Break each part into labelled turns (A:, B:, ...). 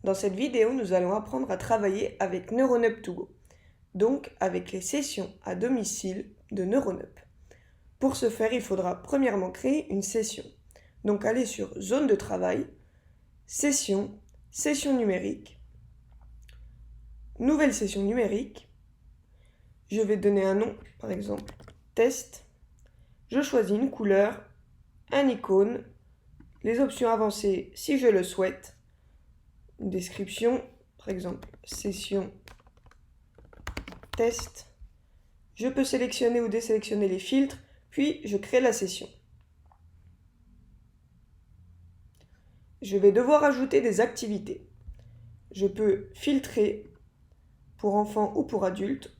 A: Dans cette vidéo, nous allons apprendre à travailler avec NeuroNup2Go, donc avec les sessions à domicile de NeuroNup. Pour ce faire, il faudra premièrement créer une session. Donc aller sur Zone de travail, Session, Session numérique, Nouvelle session numérique. Je vais donner un nom, par exemple Test. Je choisis une couleur, un icône, les options avancées si je le souhaite, une description, par exemple session test. Je peux sélectionner ou désélectionner les filtres, puis je crée la session. Je vais devoir ajouter des activités. Je peux filtrer pour enfants ou pour adultes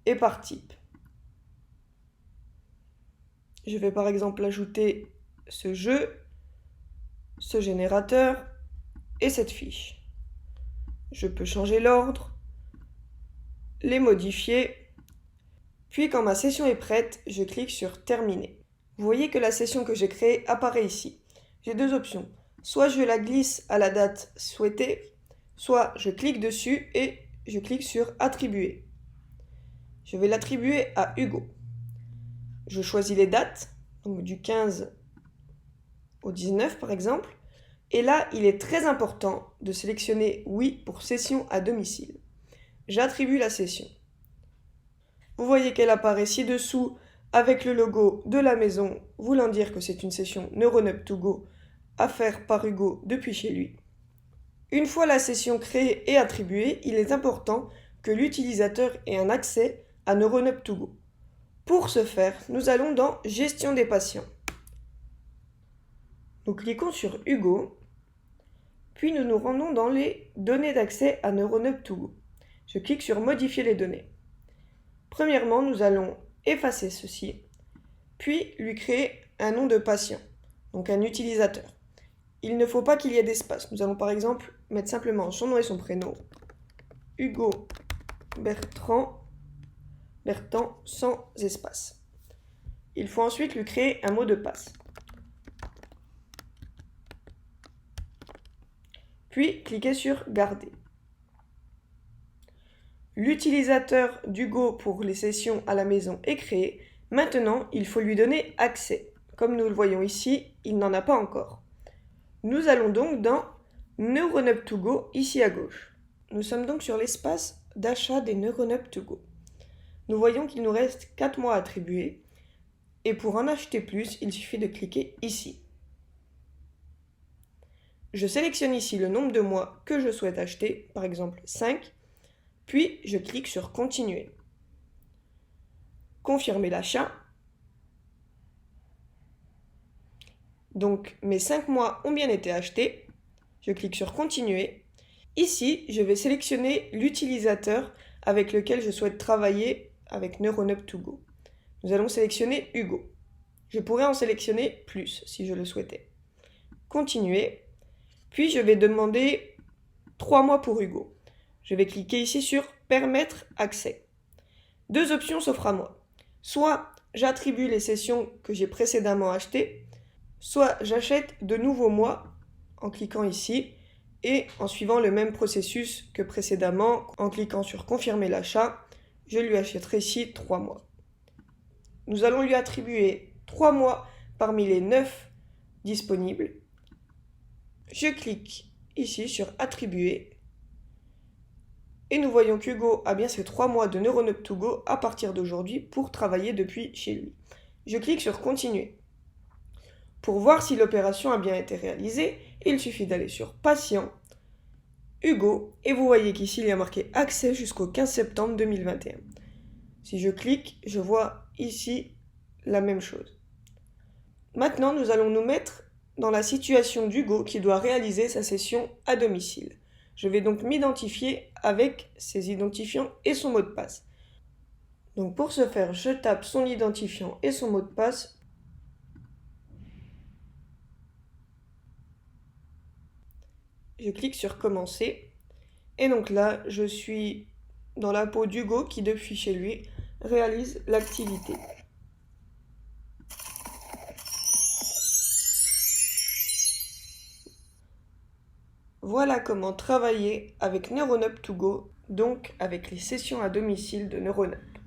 A: et par type. Je vais par exemple ajouter ce jeu, ce générateur et cette fiche. Je peux changer l'ordre, les modifier, puis quand ma session est prête, je clique sur Terminer. Vous voyez que la session que j'ai créée apparaît ici. J'ai deux options. Soit je la glisse à la date souhaitée, soit je clique dessus et je clique sur Attribuer. Je vais l'attribuer à Hugo. Je choisis les dates, donc du 15 au 19 par exemple. Et là, il est très important de sélectionner Oui pour session à domicile. J'attribue la session. Vous voyez qu'elle apparaît ci-dessous avec le logo de la maison, voulant dire que c'est une session NeuroNup2Go à faire par Hugo depuis chez lui. Une fois la session créée et attribuée, il est important que l'utilisateur ait un accès à NeuroNup2Go. Pour ce faire, nous allons dans Gestion des patients. Nous cliquons sur Hugo, puis nous nous rendons dans les données d'accès à NeuroNup2Go. Je clique sur Modifier les données. Premièrement, nous allons effacer ceci, puis lui créer un nom de patient, donc un utilisateur. Il ne faut pas qu'il y ait d'espace. Nous allons par exemple mettre simplement son nom et son prénom, Hugo Bertrand sans espace. Il faut ensuite lui créer un mot de passe. Puis cliquez sur Garder. L'utilisateur d'Hugo pour les sessions à la maison est créé. Maintenant, il faut lui donner accès. Comme nous le voyons ici, il n'en a pas encore. Nous allons donc dans NeuroNup2Go, ici à gauche. Nous sommes donc sur l'espace d'achat des NeuroNup2Go. Nous voyons qu'il nous reste 4 mois à attribuer. Et pour en acheter plus, il suffit de cliquer ici. Je sélectionne ici le nombre de mois que je souhaite acheter, par exemple 5, puis je clique sur Continuer. Confirmer l'achat. Donc mes 5 mois ont bien été achetés. Je clique sur Continuer. Ici, je vais sélectionner l'utilisateur avec lequel je souhaite travailler avec NeuroNup2Go. Nous allons sélectionner Hugo. Je pourrais en sélectionner plus si je le souhaitais. Continuer. Puis je vais demander 3 mois pour Hugo. Je vais cliquer ici sur Permettre accès. Deux options s'offrent à moi. Soit j'attribue les sessions que j'ai précédemment achetées, soit j'achète de nouveaux mois en cliquant ici et en suivant le même processus que précédemment, en cliquant sur Confirmer l'achat, je lui achèterai ici 3 mois. Nous allons lui attribuer 3 mois parmi les 9 disponibles. Je clique ici sur Attribuer et nous voyons qu'Hugo a bien ses 3 mois de NeuroNup2Go à partir d'aujourd'hui pour travailler depuis chez lui. Je clique sur Continuer. Pour voir si l'opération a bien été réalisée, il suffit d'aller sur Patient, Hugo, et vous voyez qu'ici il y a marqué Accès jusqu'au 15 septembre 2021. Si je clique, je vois ici la même chose. Maintenant, nous allons nous mettre dans la situation d'Hugo qui doit réaliser sa session à domicile. Je vais donc m'identifier avec ses identifiants et son mot de passe. Donc pour ce faire, je tape son identifiant et son mot de passe. Je clique sur Commencer. Et donc là, je suis dans la peau d'Hugo qui, depuis chez lui, réalise l'activité. Voilà comment travailler avec NeuroNup to Go, donc avec les sessions à domicile de NeuroNup.